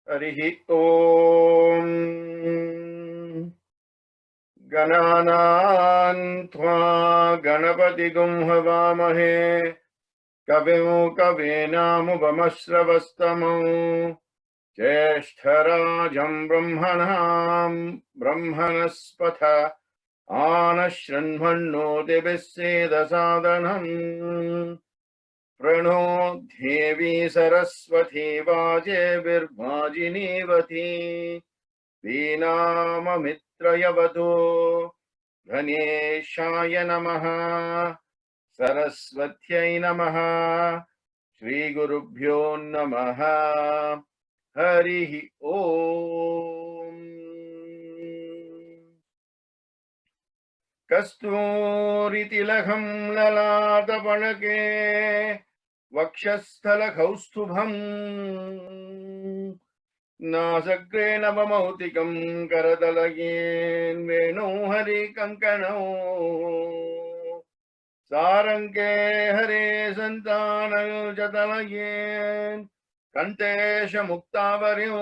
Harihi Om Gananan Tva Ganapati Gum Havamahe Kavim Kavinam Upamasravastamam Jeshtarajam Brahmanam Brahmanaspatha Anashranmano Devaseda Sadhanam Prano Devi Saraswati Vaje Virvajinivati Vinama Mitrayavatu Ganeshaya Namaha Saraswatyai Namaha Shri Gurubhyo Namaha Harihi Om Kasturitilaham lalata palake Vakshasthala kaustubham Nasagre navamautikam karadalagin Venu hari kankanau Sarange hare santanal jatalagin Kantesha muktavaryo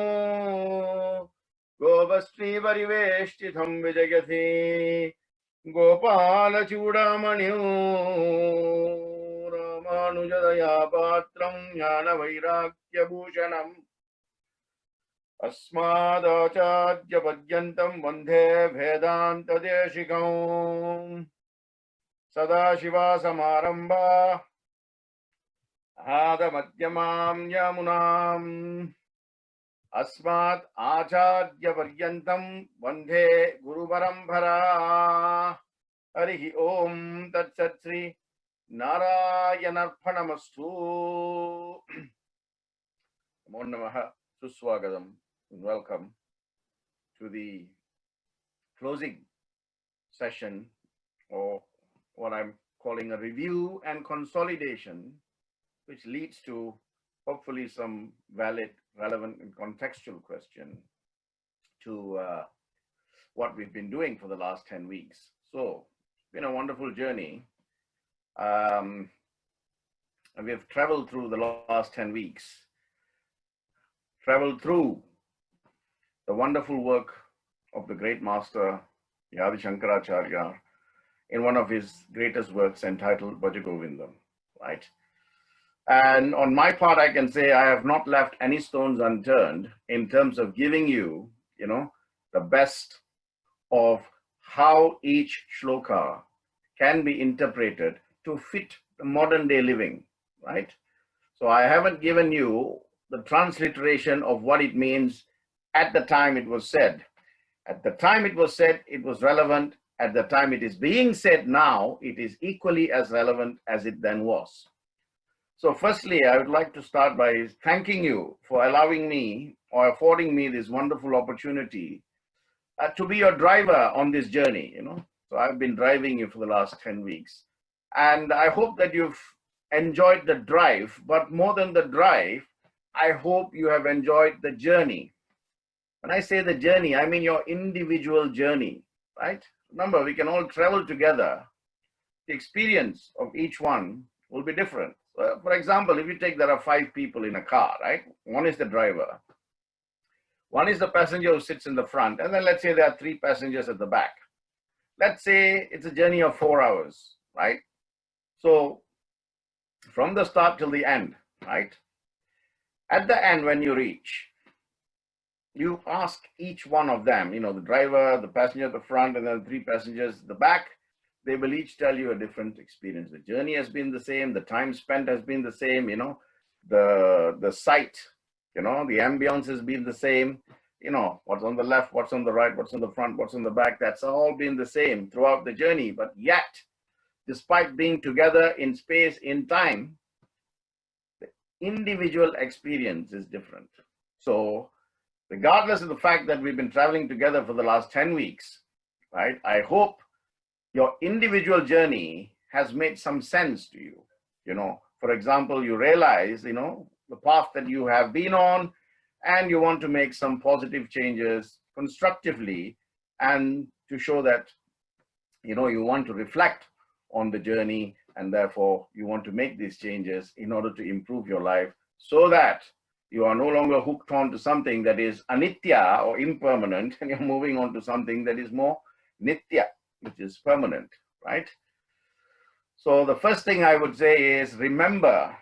Gopastri variveshtitham vijayati Gopala Chudamanyu Ramanujadaya Patram Jnana Vairagya Bhushanam Asmadacharya Padyantam Vandhe Vedanta Deshikam Sadashiva Samaramba Ada Madhyamam Yamunam Asmat Acharya Paryantam Vandhe Guru Parampara Harihi Om Tat Sat Sri Narayanarpanamastu Namo Namaha Suswagatam and welcome to the closing session, or what I'm calling a review and consolidation, which leads to hopefully some valid, relevant and contextual question to what we've been doing for the last 10 weeks. So it's been a wonderful journey. And we have traveled through the last 10 weeks, traveled through the wonderful work of the great master, Sri Adi Shankaracharya, in one of his greatest works entitled Bhaja Govindam, right? And on my part, I can say I have not left any stones unturned in terms of giving you, the best of how each shloka can be interpreted to fit the modern day living, right? So I haven't given you the transliteration of what it means at the time it was said. At the time it was said, it was relevant. At the time it is being said now, it is equally as relevant as it then was. So firstly, I would like to start by thanking you for allowing me or affording me this wonderful opportunity to be your driver on this journey, So I've been driving you for the last 10 weeks. And I hope that you've enjoyed the drive, but more than the drive, I hope you have enjoyed the journey. When I say the journey, I mean your individual journey, right? Remember, we can all travel together. The experience of each one will be different. For example, if you take, there are 5 people in a car, right? One is the driver. One is the passenger who sits in the front. And then let's say there are 3 passengers at the back. Let's say it's a journey of 4 hours, right? So from the start till the end, right? At the end, when you reach, you ask each one of them, the driver, the passenger at the front, and then the 3 passengers at the back, they will each tell you a different experience. The journey has been the same, the time spent has been the same, the sight, the ambience has been the same, what's on the left, what's on the right, what's on the front, what's on the back, that's all been the same throughout the journey. But yet, despite being together in space, in time, the individual experience is different. So regardless of the fact that we've been traveling together for the last 10 weeks, right? I hope your individual journey has made some sense to you. For example, you realize, the path that you have been on, and you want to make some positive changes constructively, and to show that, you want to reflect on the journey, and therefore you want to make these changes in order to improve your life so that You are no longer hooked on to something that is anitya or impermanent, and you're moving on to something that is more nitya, which is permanent, right? So the first thing I would say is remember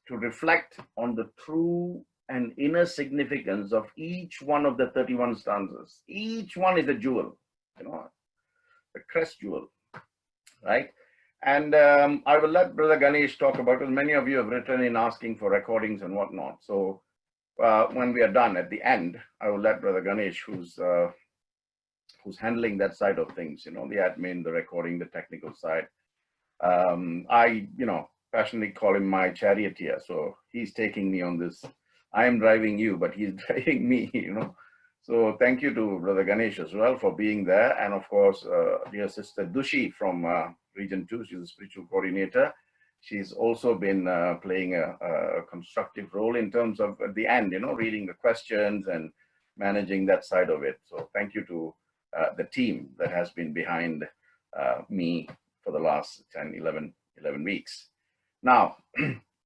to reflect on the true and inner significance of each one of the 31 stanzas. Each one is a jewel, a crest jewel, right? And I will let Brother Ganesh talk about it. Many of you have written in asking for recordings and whatnot. So when we are done at the end, I will let Brother Ganesh, who's handling that side of things, the admin, the recording, the technical side. I, passionately call him my charioteer. So he's taking me on this. I am driving you, but he's driving me, So thank you to Brother Ganesh as well for being there. And of course, dear sister Dushi from Region 2, she's a spiritual coordinator. She's also been playing a constructive role in terms of at the end, reading the questions and managing that side of it. So thank you to the team that has been behind me for the last 10, 11 weeks. Now,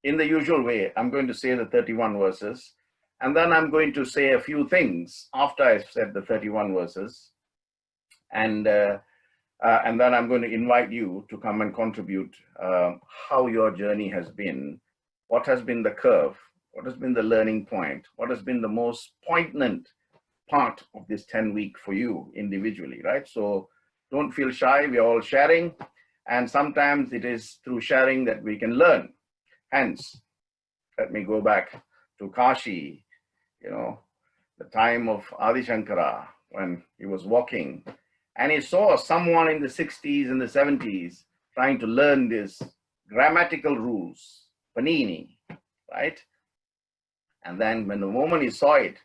in the usual way, I'm going to say the 31 verses, and then I'm going to say a few things after I've said the 31 verses. And then I'm going to invite you to come and contribute how your journey has been, what has been the curve, what has been the learning point, what has been the most poignant part of this 10-week for you individually, right? So don't feel shy, we're all sharing. And sometimes it is through sharing that we can learn. Hence, let me go back to Kashi, the time of Adi Shankara, when he was walking and he saw someone in the 60s and the 70s trying to learn these grammatical rules, Panini, right? And then when the moment he saw it,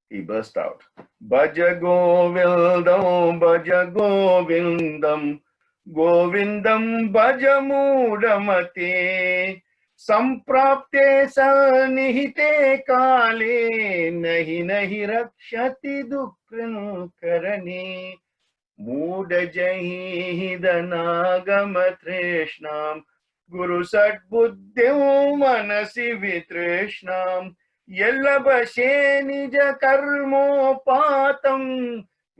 he burst out, Bhaja Govindam, Bhaja Govindam, Govindam Bhaja Mudamate, Samprapte Sanihite Kale, Nahi Nahi Rakshati Dukran Karane, Muda Jahi Danagama Treshnam, Guru Sat Buddhim Manasi Vitreshnam, Yellabashe Nija Karmopatam,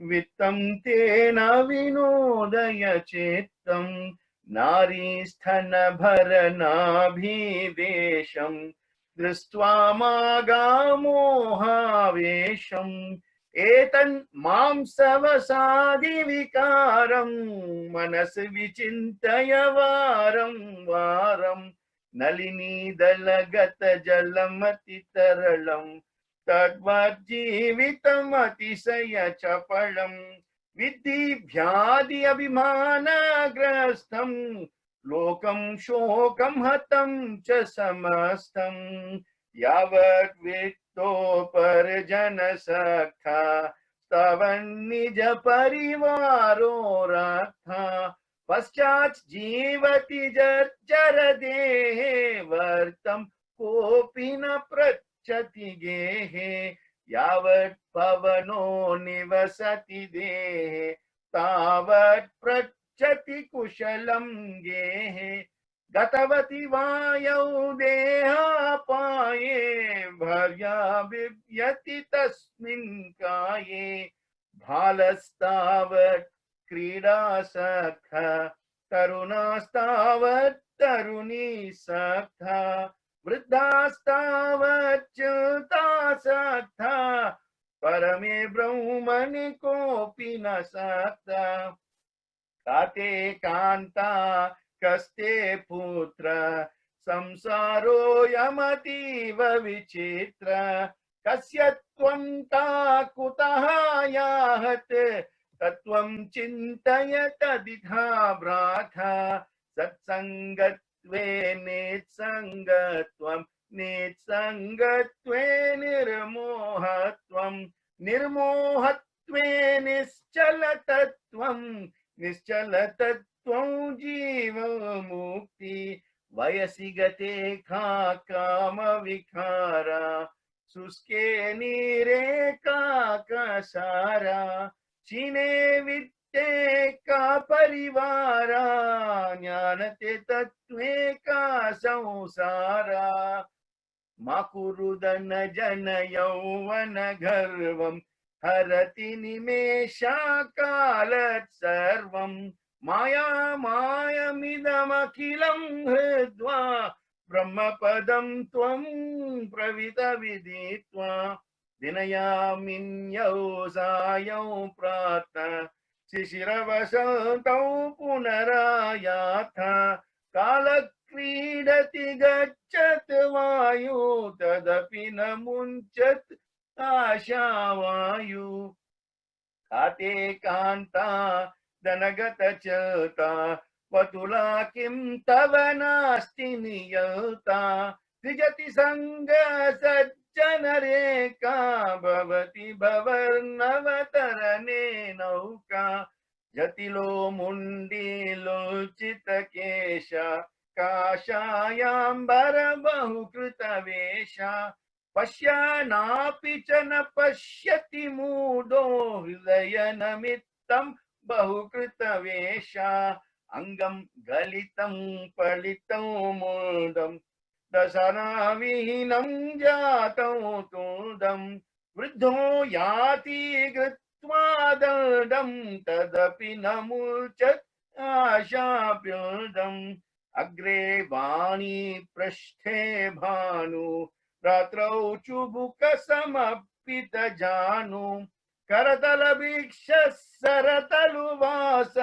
Vittam Tena Vinodaya Chetam, Nari Sthana Bharana Bhivesham, Dristva Magamohavesham, Etan Mam Savasadi Vikaram, Manas Vichintaya Varam Varam, Nalini Dalagata Jalamati Taralam, Tadvat Jivitam Atisaya Chapalam, Vidhi Bhyadi Abhimana Grastam, Lokam Shokam Hatam Chasamastam, Yavat Vitto Parjana Sakha, Stavan Nija Parivaro Ratha, Paschat Jivati Jarjara Dehe, Vartam Kopina Prachati Gehe, Yavat Pavano Nivasati Dehe, Tavat Prachati Kushalam Gehe, Gatavati Vayau Deha Paye, Bharya Vivyati Tasmin Kaye, Bhalastavat Krida Sakha, Tarunastavat Taruni Sakha, Vriddhastavat Chuta Sakha, Parame Brahmani Kopina Sakha, Kate Kanta Kaste Putra, Samsaro Yamativa Vichitra, Kasyatvam Kutaha Yahat, Tatvam Chintaya Taditha Bratha, Satsangatve Nitsangatvam, Nitsangatve Nirmohatvam, Nirmohatve Nischalatatvam, Nischalatatvam Jiva Mukti, Vayasigate Kama Vikara, Suske Nire Kakasara, Chine Vitte Ka Parivara, Jnanate Tattve Ka Samsara, मा कुरुदन जन यौवन गर्वं हरति निमेषाकालत् सर्वं माया मायमिदमखिलं हृद्वा ब्रह्मपदं त्वं प्रवितविदित्वा दिनयामिन्यौ सायौ प्रातः शिशिरवसन्तौ पुनरायाथा कालक्रीडति गच्छत् वायु तदपि न मुञ्चत् आशावायु काते कान्ता धनगतचता वतुला किं तव नास्ति नियता सृजति सङ्ग सज्जनरेका भवति भवर्नवतरणे नौका जटिलो मुण्डीलोचितकेश काषायाम्बर बहुकृतवेषा पश्यनापि च न पश्यति मूढो हृदयनमित्तं बहुकृतवेषा अङ्गं गलितं पलितं मूढं दशनाविहीनं जातं तुदं वृद्धो याति कृत्वा दण्डं तदपि न मूर्च्छत् आशाप्युदम् अग्रे वाणी पृष्ठे भानु रात्रौ चुबुकसमर्पितजानु करतलभिक्षः सरतलुवास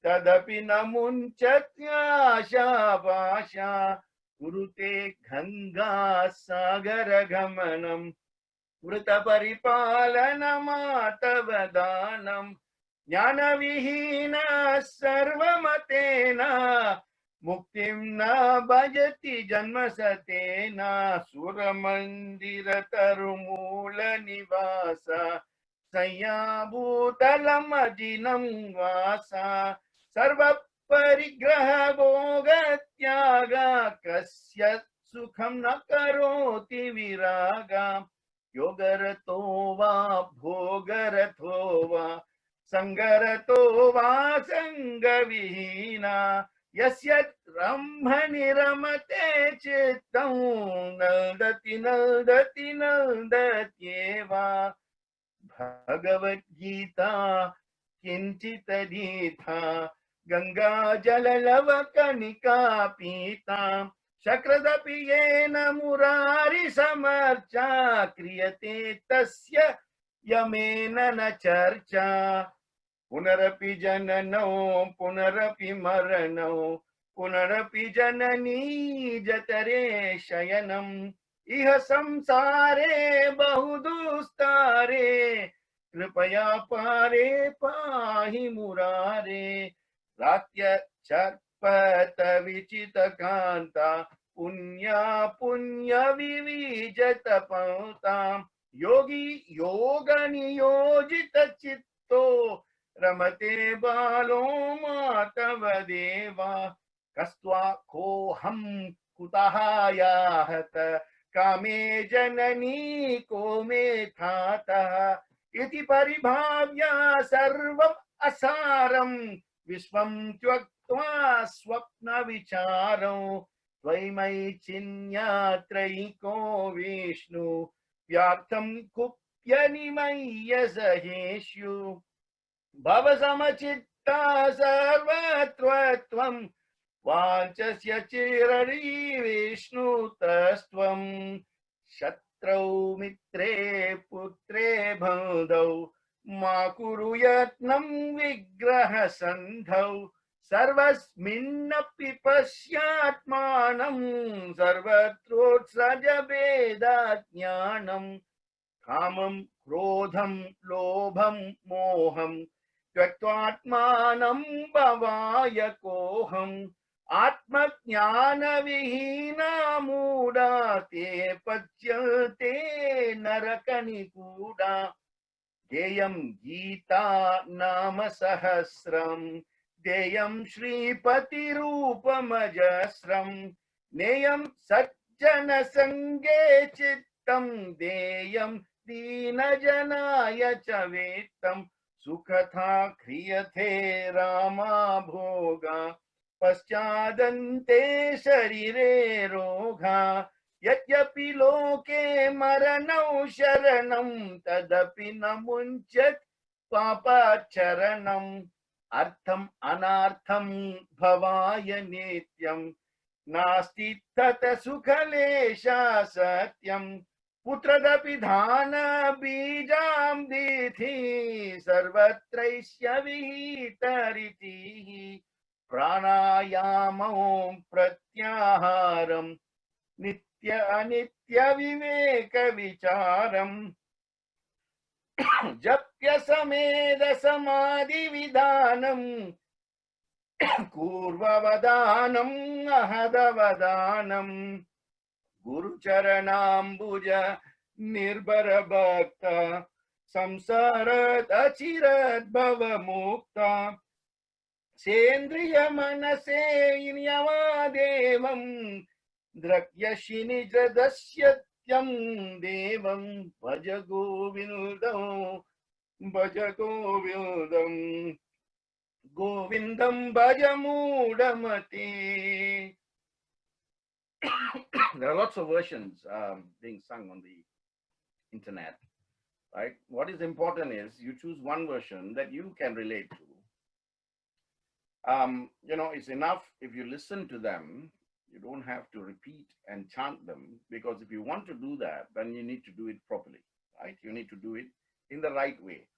तदपि न मुञ्चत् आशापाशा कुरुते गङ्गा सागरगमनं वृतपरिपालनमातवदानं ज्ञानविहीनः सर्वमतेन मुक्तिं न भजति जन्मसतेन सुरमन्दिरतरुमूलनिवास संयाभूतलमजिनं वास सर्वपरिग्रहभोगत्याग कस्य सुखं न करोति विराग योगरतो वा भोगरतो वा संगरतो वा संगविहीना यस्य ब्रह्मणि रमते चित्तं नन्दति नन्दति नन्दत्येव भगवद्गीता किञ्चिदधीता गङ्गाजललवकणिका पीता शक्रदपि येन मुरारिसमर्चा क्रियते तस्य यमेन न चर्चा पुनरपि जननौ पुनरपि मरणौ पुनरपि जननी जठरे शयनम् इह संसारे बहुदुस्तारे कृपया पारे पाहि मुरारे रात्यचर्पत विचितकान्ता पुण्या पुण्य विविजत पौताम् योगी योग नियोजित चित्तो रमते बालो मातव देवा कस्त्वा कोऽहं कुतः याहत कामे जननी को मे थातः इति परिभाव्य सर्वम् असारं विश्वं त्यक्त्वा स्वप्नविचारौ त्वयि चिन्यात्रैको विष्णु व्याप्तं कुप्यनिमय्य सहेष्यु भवसमचित्ता सर्वत्र त्वं वाञ्छस्य चिररी विष्णुतस्त्वं शत्रौ मित्रे पुत्रे बन्धौ मा कुरु यत्नं विग्रहसन्धौ सर्वस्मिन्नपि पश्यात्मानं सर्वत्रोत्सर्ज भेदज्ञानम् कामं क्रोधं लोभं मोहं त्यक्त्वात्मानं भवाय कोऽहम् आत्मज्ञानविहीना मूढा ते पच्यन्ते नरकनिगूढा देयं गीता नाम सहस्रं देयं श्रीपतिरूपमजस्रं नेयं सज्जनसङ्गे चित्तं देयं दीनजनाय च वेत्तं सुखथा क्रियते रामा भोगा पश्चादन्ते शरीरे रोगा Yatyapi loke maranau sharanam tadapi namunchat papa charanam artham anartham bhavaya nityam nasti tata sukhalesha satyam putradapi dhana bijam dithi sarvatraisya vihitariti pranayamam pratyaharam nitya anitya viveka vicharam japya sameda samadhi vidhanam kurvavadanam ahadavadanam guru charanambuja nirbara bhakta samsarat achirat bhava mukta sendriya manase inyavadevam drakyashini jadasyam devam bhaja govindam bhaja govindam govindam bhaja mudamati. There are lots of versions being sung on the internet, right? What is important is you choose one version that you can relate to. It's enough if you listen to them. You don't have to repeat and chant them, because if you want to do that, then you need to do it properly, right? You need to do it in the right way,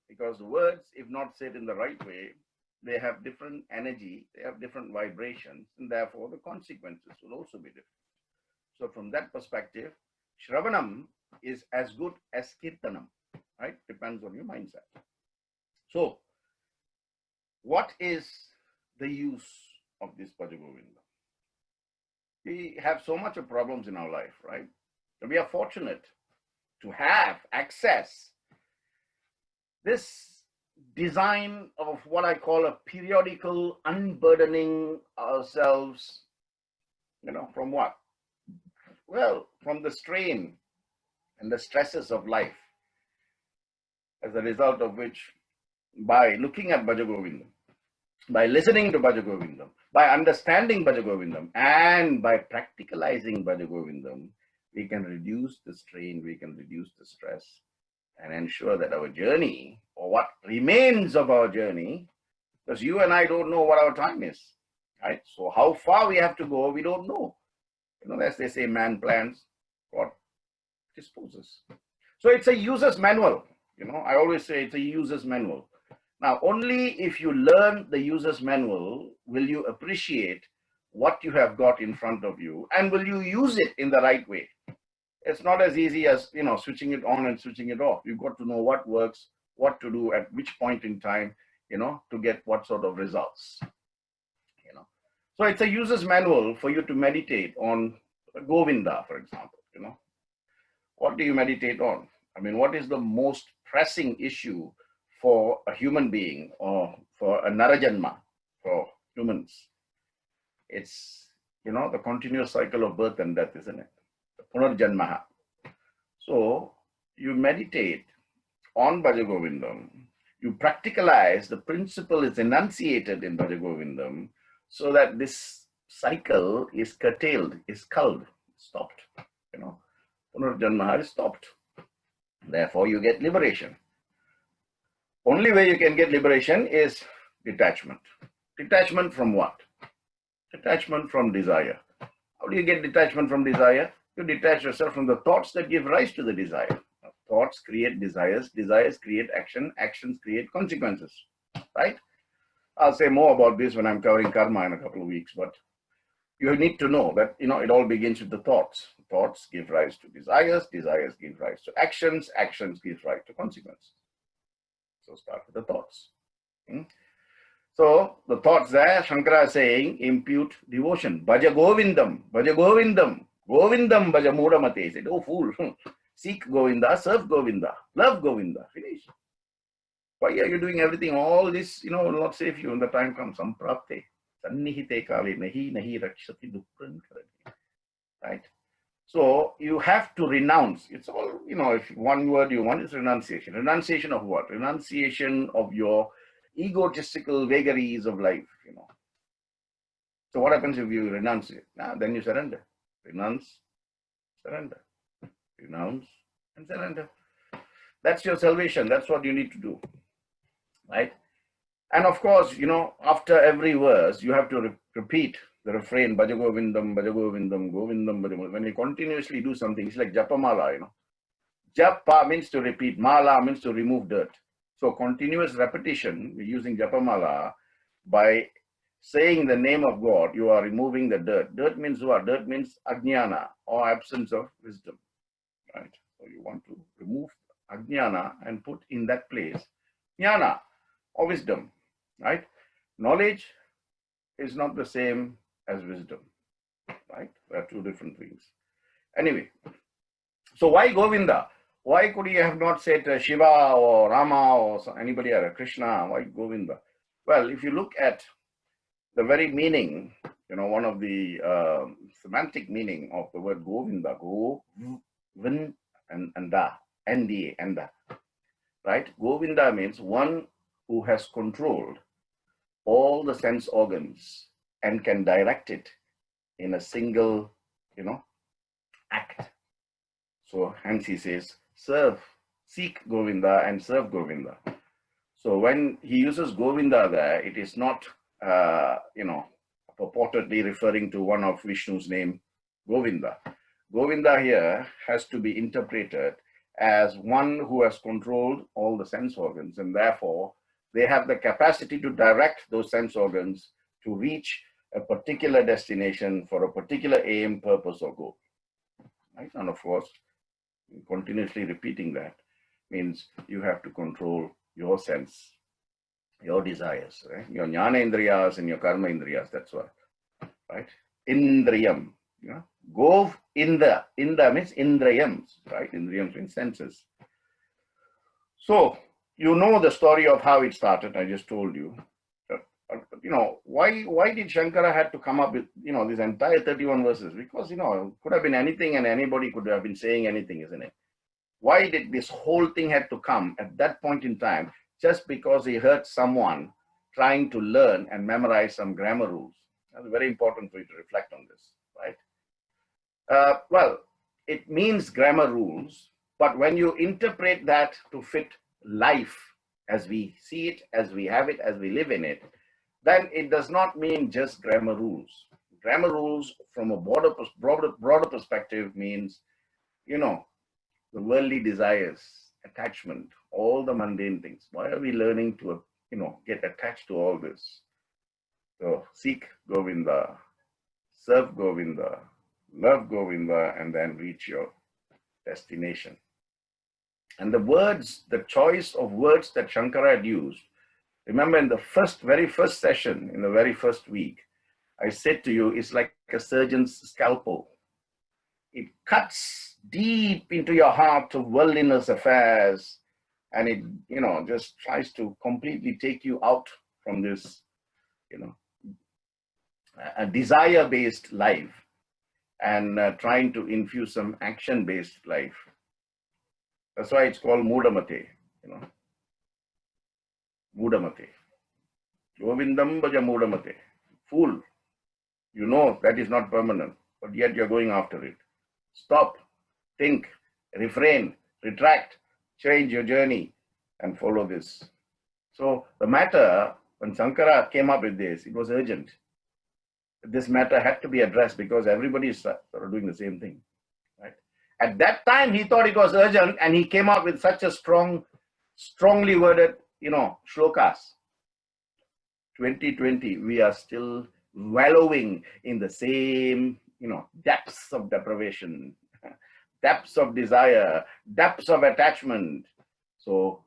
because the words, if not said in the right way, they have different energy, they have different vibrations, and therefore the consequences will also be different. So from that perspective, Shravanam is as good as Kirtanam, right? Depends on your mindset. So what is the use of this Bhaja Govinda? We have so much of problems in our life, right? We are fortunate to have access this design of what I call a periodical unburdening ourselves, from what? Well, from the strain and the stresses of life, as a result of which, by looking at Bhaja Govindam, by listening to Bhaja Govindam, by understanding Bhaja Govindam, and by practicalizing Bhaja Govindam, we can reduce the strain, we can reduce the stress, and ensure that our journey, or what remains of our journey, because you and I don't know what our time is, right? So how far we have to go, we don't know. As they say, man plans, God disposes. So it's a user's manual. I always say it's a user's manual. Now, only if you learn the user's manual will you appreciate what you have got in front of you, and will you use it in the right way. It's not as easy as, switching it on and switching it off. You've got to know what works, what to do at which point in time, to get what sort of results. So it's a user's manual for you to meditate on Govinda, for example. What do you meditate on? I mean, what is the most pressing issue for a human being, or for a Narajanma, for humans? It's, the continuous cycle of birth and death, isn't it? The Punarjanmaha. So you meditate on Bhaja Govindam, you practicalize the principle is enunciated in Bhaja Govindam, so that this cycle is curtailed, is culled, stopped. Punarjanmaha is stopped. Therefore, you get liberation. Only way you can get liberation is detachment. Detachment from what? Detachment from desire. How do you get detachment from desire? You detach yourself from the thoughts that give rise to the desire. Thoughts create desires, desires create action, actions create consequences, right? I'll say more about this when I'm covering karma in a couple of weeks, but you need to know that, it all begins with the thoughts. Thoughts give rise to desires, desires give rise to actions, actions give rise to consequences. So start with the thoughts. So the thoughts there, Shankara is saying, impute devotion. Bhaja Govindam, Bhaja Govindam, Govindam Bhaja Mudamate. He said, oh fool, seek Govinda, serve Govinda, love Govinda. Finish. Why are you doing everything? All this, will not save you when the time comes. Samprapte. Sannihite kale nahi nahi rakshati dukran karani. Right? So you have to renounce. It's all, if one word you want is renunciation. Renunciation of what? Renunciation of your egotistical vagaries of life, So what happens if you renounce it? Then you surrender. Renounce, Surrender. Renounce and surrender. That's your salvation. That's what you need to do. Right? And of course, after every verse, you have to repeat the refrain, Bhaja Govindam, Bhaja Govindam, Govindam, Bhaja Govindam. When you continuously do something, it's like Japamala, Japa means to repeat, Mala means to remove dirt. So continuous repetition, using Japamala, by saying the name of God, you are removing the dirt. Dirt means what? Dirt means Ajnana, or absence of wisdom. Right? So you want to remove Ajnana and put in that place Jnana, or wisdom. Right? Knowledge is not the same as wisdom. Right? They are two different things. Anyway, so why Govinda? Why could he have not said Shiva or Rama or anybody or Krishna? Why Govinda? Well, if you look at the very meaning, one of the semantic meaning of the word Govinda, Go, Vin, and Da, N-D-A, and Da, right? Govinda means one who has controlled all the sense organs and can direct it in a single, act. So hence he says, seek Govinda and serve Govinda. So when he uses Govinda there, it is not, purportedly referring to one of Vishnu's name, Govinda. Govinda here has to be interpreted as one who has controlled all the sense organs, and therefore they have the capacity to direct those sense organs to reach a particular destination for a particular aim, purpose, or goal. Right? And of course, continuously repeating that means you have to control your sense, your desires, right? Your jnana indriyas and your karma indriyas, that's what, right? Indriyam, Gov, Inda means indrayams, right? Indriyams means senses. So, you know the story of how it started, I just told you. Why did Shankara had to come up with, this entire 31 verses? Because, it could have been anything and anybody could have been saying anything, isn't it? Why did this whole thing had to come at that point in time? Just because he heard someone trying to learn and memorize some grammar rules. That's very important for you to reflect on this, right? Well, it means grammar rules, but when you interpret that to fit life as we see it, as we have it, as we live in it, then it does not mean just grammar rules. Grammar rules from a broader perspective means, the worldly desires, attachment, all the mundane things. Why are we learning to, get attached to all this? So seek Govinda, serve Govinda, love Govinda, and then reach your destination. And the choice of words that Shankara had used, remember in the very first session, in the very first week, I said to you, it's like a surgeon's scalpel. It cuts deep into your heart of worldliness affairs, and it, just tries to completely take you out from this, a desire-based life, and trying to infuse some action-based life. That's why it's called Mudamate, Mudamate. Govindam Bhaja Mudamate. Fool. That is not permanent, but yet you're going after it. Stop, think, refrain, retract, change your journey, and follow this. So the matter, when Sankara came up with this, it was urgent. This matter had to be addressed because everybody is sort of doing the same thing. Right? At that time, he thought it was urgent, and he came up with such a strongly worded, shlokas. 2020, we are still wallowing in the same, depths of deprivation, depths of desire, depths of attachment. So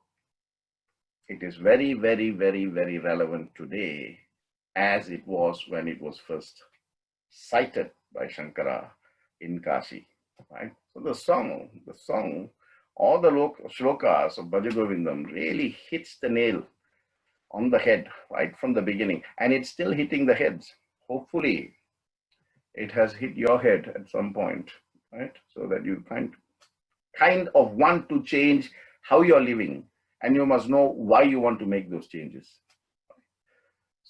it is very, very, very, very relevant today as it was when it was first cited by Shankara in Kashi, right? So the song, all the shlokas of Bhaja Govindam really hits the nail on the head right from the beginning, and it's still hitting the heads. Hopefully, it has hit your head at some point, right? So that you kind of want to change how you're living, and you must know why you want to make those changes.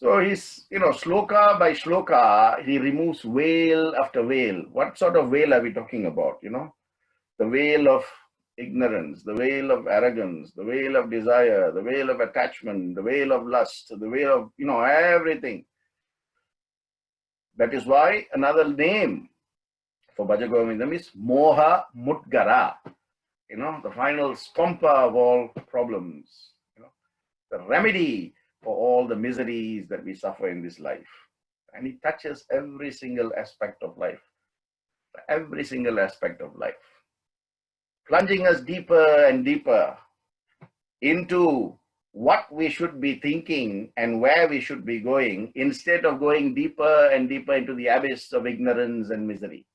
So he's, sloka by shloka, he removes veil after veil. What sort of veil are we talking about? The veil of ignorance, the veil of arrogance, the veil of desire, the veil of attachment, the veil of lust, the veil of, everything. That is why another name for Bhaja Govindam is Moha Mudgara, the final stomper of all problems, the remedy for all the miseries that we suffer in this life. And it touches every single aspect of life, plunging us deeper and deeper into what we should be thinking and where we should be going, instead of going deeper and deeper into the abyss of ignorance and misery.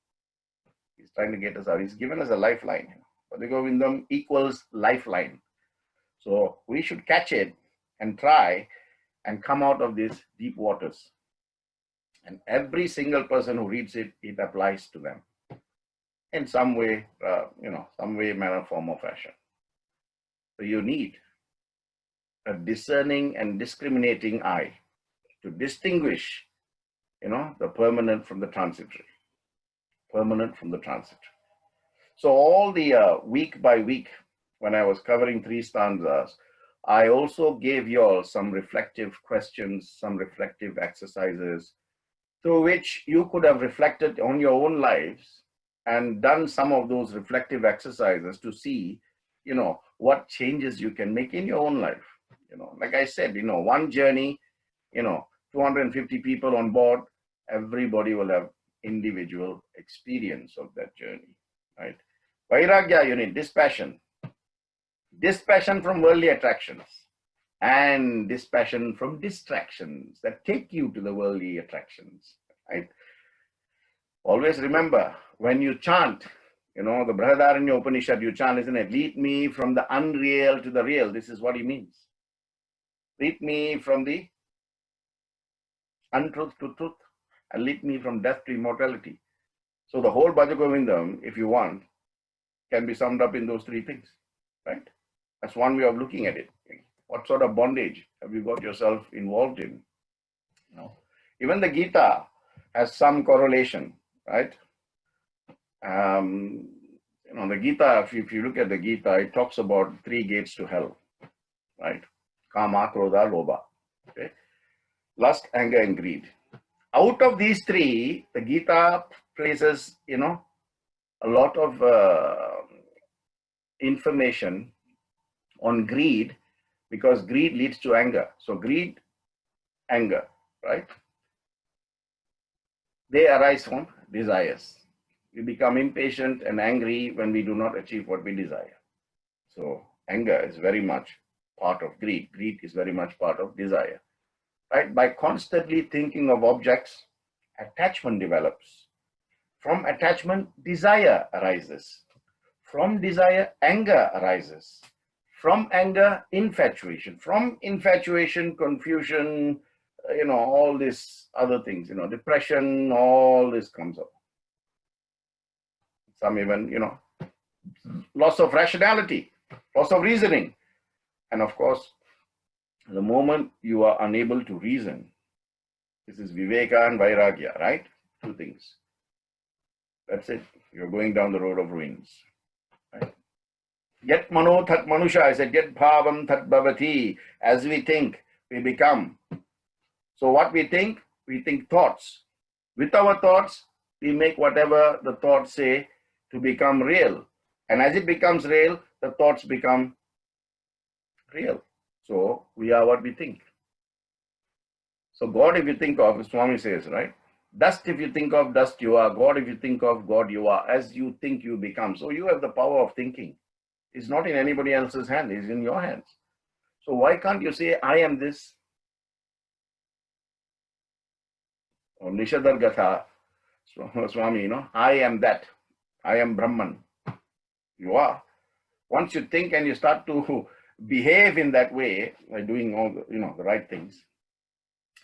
He's trying to get us out. He's given us a lifeline. Bhaja Govindam equals lifeline. So we should catch it and try and come out of these deep waters. And every single person who reads it, it applies to them in some way, manner, form, or fashion. So you need a discerning and discriminating eye to distinguish, the permanent from the transitory. So all the week by week, when I was covering 3 stanzas, I also gave you all some reflective questions, some reflective exercises through which you could have reflected on your own lives and done some of those reflective exercises to see, what changes you can make in your own life. Like I said, one journey, 250 people on board, everybody will have individual experience of that journey, right? Vairagya, you need dispassion from worldly attractions and dispassion from distractions that take you to the worldly attractions, right? Always remember, when you chant, the Brihadaranya Upanishad, you chant, isn't it? Lead me from the unreal to the real. This is what he means. Lead me from the untruth to truth, and lead me from death to immortality. So the whole Bhaja Govindam, if you want, can be summed up in those 3 things, right? That's one way of looking at it. What sort of bondage have you got yourself involved in? Even the Gita has some correlation, right? The Gita, if you look at the Gita, it talks about 3 gates to hell, right? Kama, Krodha, Lobha, okay? Lust, anger, and greed. Out of these 3, the Gita places, a lot of information on greed, because greed leads to anger. So greed, anger, right? They arise from desires. We become impatient and angry when we do not achieve what we desire. So anger is very much part of greed. Greed is very much part of desire, right? By constantly thinking of objects, attachment develops. From attachment, desire arises. From desire, anger arises. From anger, infatuation. From infatuation, confusion, all these other things, depression, all this comes up. Some even, loss of rationality, loss of reasoning. And of course, the moment you are unable to reason, this is Viveka and Vairagya, right? 2 things. That's it. You're going down the road of ruins. Right? Yet mano tat manusha, I said, yet bhavam tat bhavati. As we think, we become. So what we think thoughts. With our thoughts, we make whatever the thoughts say to become real. And as it becomes real, the thoughts become real. So we are what we think. So God, if you think of, Swami says, right? Dust, if you think of, dust you are. God, if you think of, God you are. As you think, you become. So you have the power of thinking. It's not in anybody else's hand. It's in your hands. So why can't you say, I am this? Or Nishadar Gatha, Swami, I am that. I am Brahman. You are. Once you think and you start to behave in that way, by doing all the right things,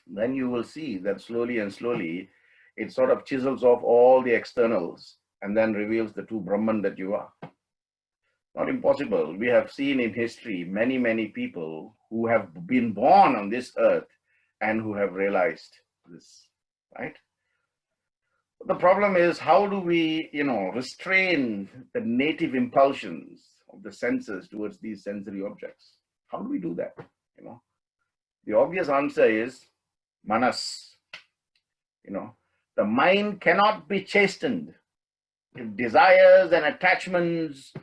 then you will see that slowly and slowly, it sort of chisels off all the externals and then reveals the true Brahman that you are. Not impossible. We have seen in history many, many people who have been born on this earth and who have realized this, right? The problem is, how do we, restrain the native impulsions of the senses towards these sensory objects? How do we do that? The obvious answer is manas. The mind cannot be chastened. If desires and attachments,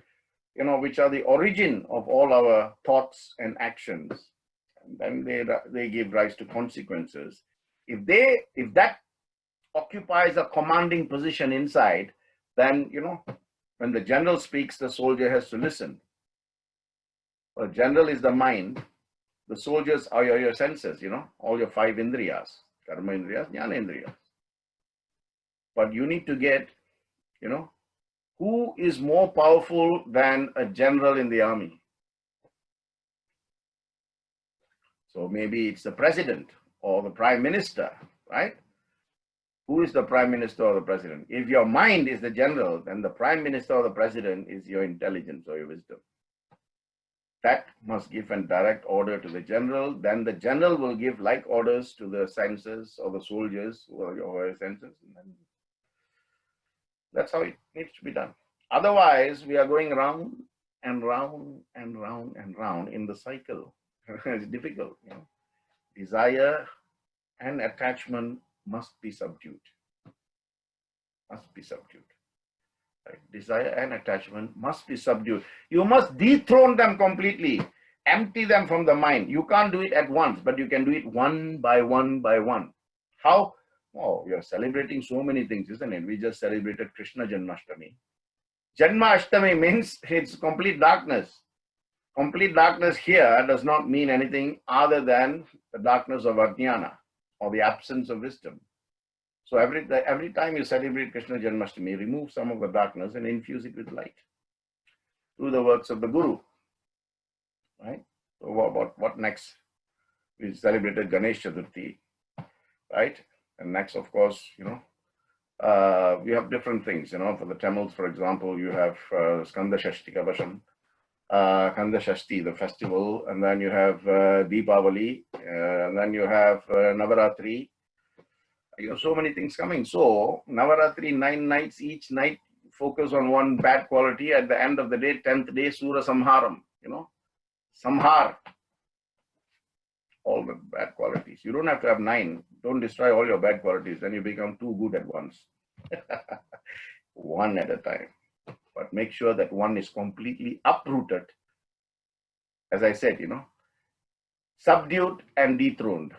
which are the origin of all our thoughts and actions, and then they give rise to consequences. If that occupies a commanding position inside, then, when the general speaks, the soldier has to listen. The general is the mind. The soldiers are your senses, all your 5 indriyas, karma indriyas, jnana indriyas. But you need to get, who is more powerful than a general in the army? So maybe it's the president or the prime minister, right? Who is the prime minister or the president? If your mind is the general, then the prime minister or the president is your intelligence or your wisdom. That must give a direct order to the general. Then the general will give like orders to the senses or the soldiers who are your senses. And then that's how it needs to be done. Otherwise, we are going round and round and round and round in the cycle. It's difficult. Desire and attachment must be subdued. Must be subdued. Right? Desire and attachment must be subdued. You must dethrone them completely. Empty them from the mind. You can't do it at once, but you can do it one by one by one. How? Oh, we are celebrating so many things, isn't it? We just celebrated Krishna Janmashtami. Janmashtami means it's complete darkness. Complete darkness here does not mean anything other than the darkness of Ajnana or the absence of wisdom. So every time you celebrate Krishna Janmashtami, remove some of the darkness and infuse it with light through the works of the Guru. Right? So what next? We celebrated Ganesh Chaturthi, right? And next, of course, we have different things. For the Tamils, for example, you have Skanda Shashti Kavasham, Kanda Shashti, the festival, and then you have Deepavali, and then you have Navaratri. So many things coming. So Navaratri, 9 nights, each night focus on one bad quality. At the end of the day, 10th day, Sura Samharam, Samhar, all the bad qualities. You don't have to have 9. Don't destroy all your bad qualities. Then you become too good at once. One at a time. But make sure that one is completely uprooted. As I said, subdued and dethroned.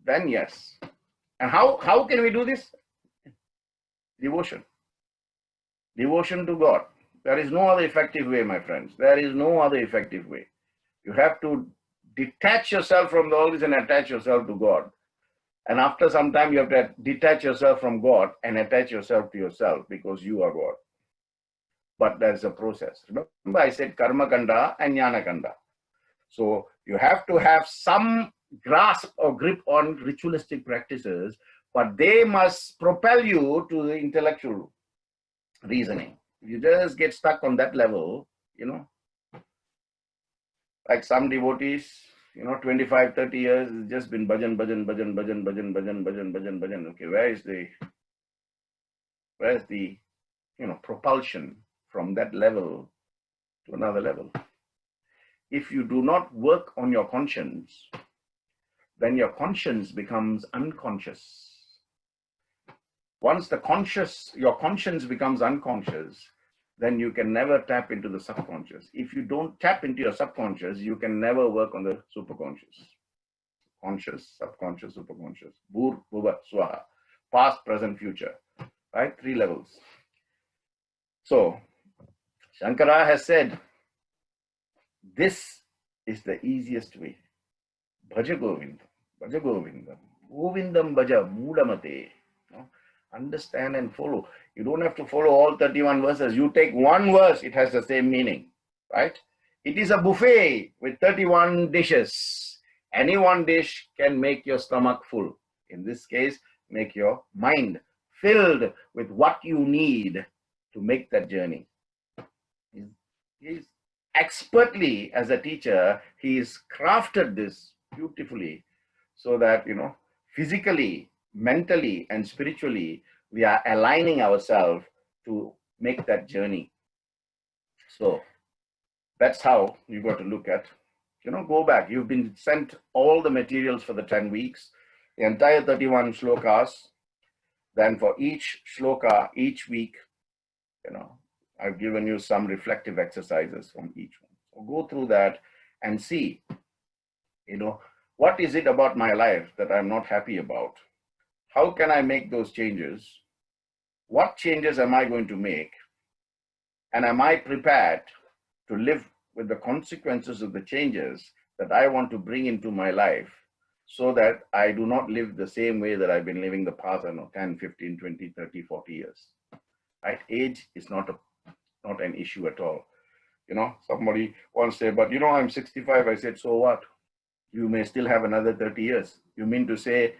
Then yes. And how can we do this? Devotion. Devotion to God. There is no other effective way, my friends. There is no other effective way. You have to detach yourself from all this and attach yourself to God. And after some time, you have to detach yourself from God and attach yourself to yourself because you are God. But there's a process. Remember, I said karma kanda and jnana kanda. So you have to have some grasp or grip on ritualistic practices, but they must propel you to the intellectual reasoning. If you just get stuck on that level, like some devotees, 25, 30 years, it's just been bhajan. Okay, where's the propulsion from that level to another level? If you do not work on your conscience, then your conscience becomes unconscious. Once your conscience becomes unconscious, then you can never tap into the subconscious. If you don't tap into your subconscious, you can never work on the superconscious. Conscious, subconscious, superconscious. Bhur, Bhuva, Swaha. Past, present, future. Right? 3 levels. So, Shankara has said, this is the easiest way. Bhaja Govindam. Bhaja Govindam. Govindam Bhaja Mudamate. Understand and follow. You don't have to follow all 31 verses. You take one verse, it has the same meaning. Right? It is a buffet with 31 dishes. Any one dish can make your stomach full. In this case, make your mind filled with what you need to make that journey. He's expertly, as a teacher, he's crafted this beautifully so that, physically, mentally, and spiritually, we are aligning ourselves to make that journey. So that's how you got to look at, go back. You've been sent all the materials for the 10 weeks, the entire 31 shlokas. Then for each shloka, each week, I've given you some reflective exercises from each one. So go through that and see, what is it about my life that I'm not happy about? How can I make those changes? What changes am I going to make? And am I prepared to live with the consequences of the changes that I want to bring into my life, so that I do not live the same way that I've been living the past, 10, 15, 20, 30, 40 years. Right? Age is not an issue at all. Somebody once said, but I'm 65. I said, so what? You may still have another 30 years. You mean to say,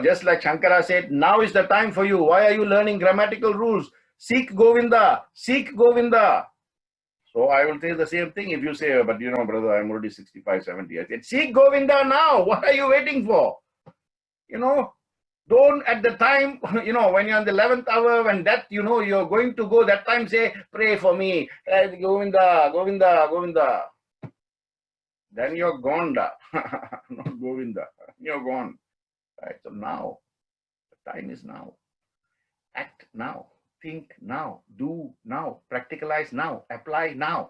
just like Shankara said, now is the time for you. Why are you learning grammatical rules? Seek Govinda, seek Govinda. So I will say the same thing if you say, but brother, I'm already 65, 70. I said, seek Govinda now. What are you waiting for? Don't at the time, when you're in the 11th hour, when that, you're going to go, that time say, pray for me. Govinda, Govinda, Govinda. Then you're gone, not Govinda. You're gone. Right? So now, the time is now. Act now. Think now. Do now. Practicalize now. Apply now.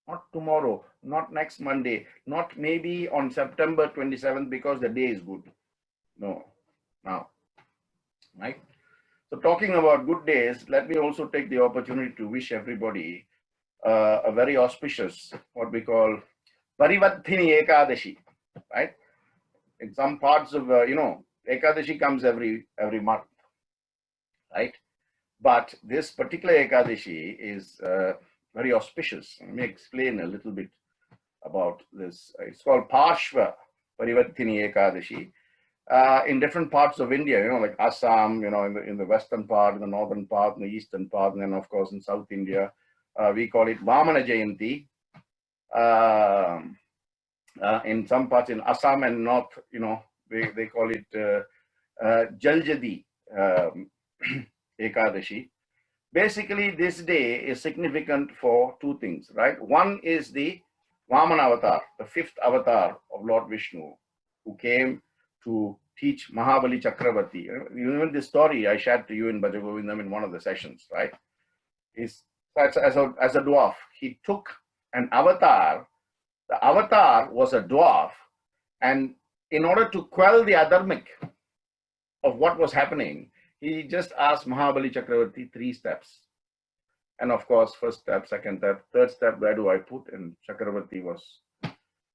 Not tomorrow. Not next Monday. Not maybe on September 27th because the day is good. No. Now. Right? So talking about good days, let me also take the opportunity to wish everybody a very auspicious, what we call Parivarthini Ekadashi, right? In some parts of, Ekadashi comes every month, right? But this particular Ekadashi is very auspicious. Let me explain a little bit about this. It's called Parshva Parivarthini Ekadashi. In different parts of India, like Assam, in the western part, in the northern part, in the eastern part, and then of course in South India, we call it Vamana Jayanti. In some parts in Assam and North, they call it Jaljadi Ekadashi. Basically, this day is significant for two things, right? One is the Vamana avatar, the 5th avatar of Lord Vishnu, who came to teach Mahabali Chakravarti. Even this story I shared to you in Bhaja Govindam in one of the sessions, right? As a dwarf, he took an avatar. The avatar was a dwarf, and in order to quell the adharmic of what was happening, he just asked Mahabali Chakravarti 3 steps. And of course, first step, second step, third step, where do I put? And Chakravarti was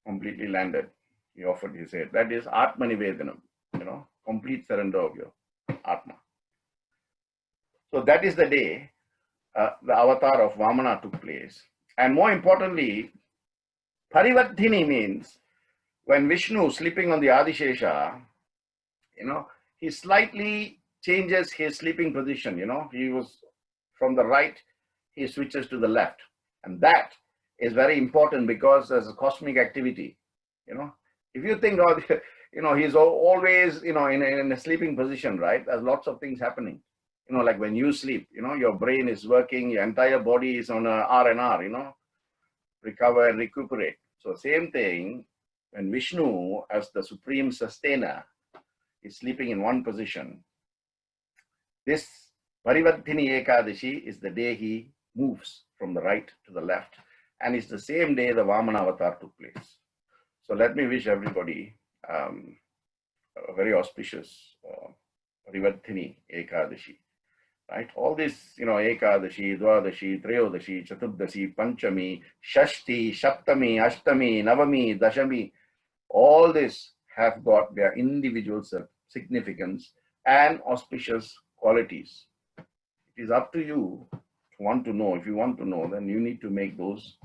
completely landed. He offered his head. That is Atma Nivedanam, complete surrender of your Atma. So that is the day the avatar of Vamana took place. And more importantly, Parivarthini means when Vishnu sleeping on the Adishesha, he slightly changes his sleeping position. He was from the right, he switches to the left. And that is very important because there's a cosmic activity. If you think, he's always, in a sleeping position, right? There's lots of things happening. Like when you sleep, your brain is working, your entire body is on a R&R, recover and recuperate. So same thing, when Vishnu, as the supreme sustainer, is sleeping in one position, this Parivarthini Ekadashi is the day he moves from the right to the left. And it's the same day the Vamana avatar took place. So let me wish everybody a very auspicious Parivarthini Ekadashi. Right? All this, Ekadashi, Dwadashi, Trayodashi, Chaturdasi, Panchami, Shashti, Shaptami, Ashtami, Navami, Dashami, all this have got their individual significance and auspicious qualities. It is up to you to want to know. If you want to know, then you need to make those,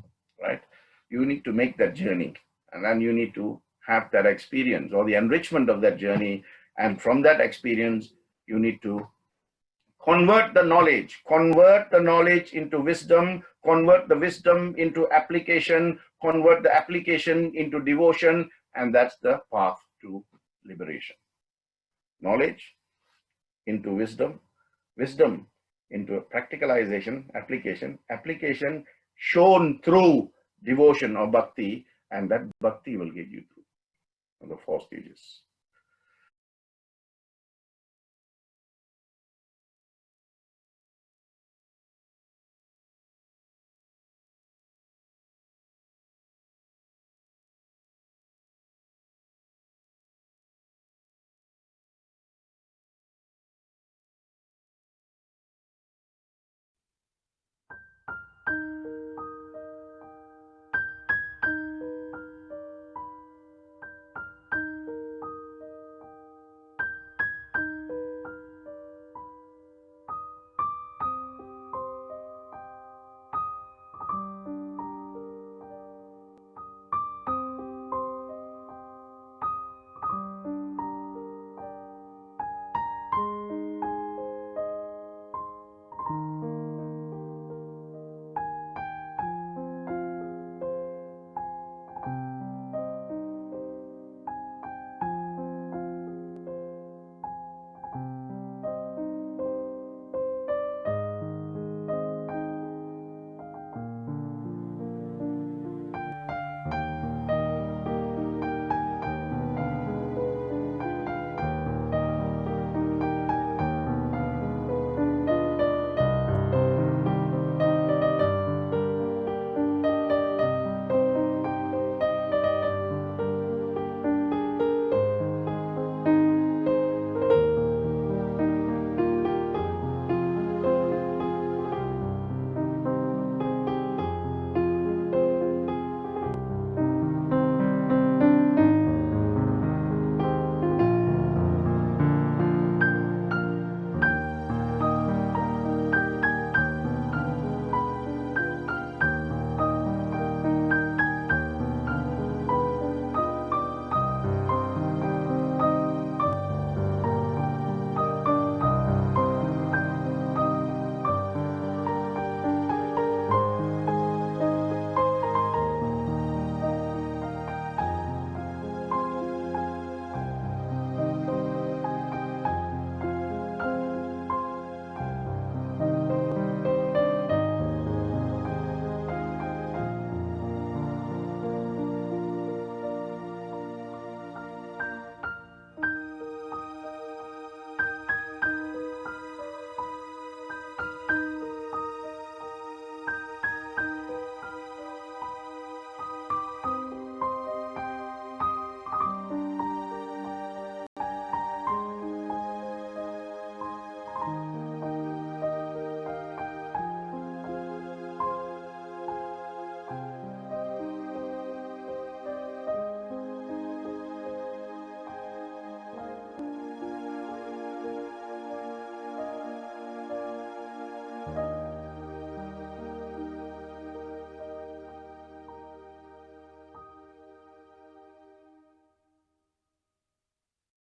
right? You need to make that journey, and then you need to have that experience or the enrichment of that journey. And from that experience, you need to convert the knowledge into wisdom, convert the wisdom into application, convert the application into devotion, and that's the path to liberation. knowledge into wisdom, wisdom into practicalization, application shown through devotion or bhakti, and that bhakti will get you through the 4 stages.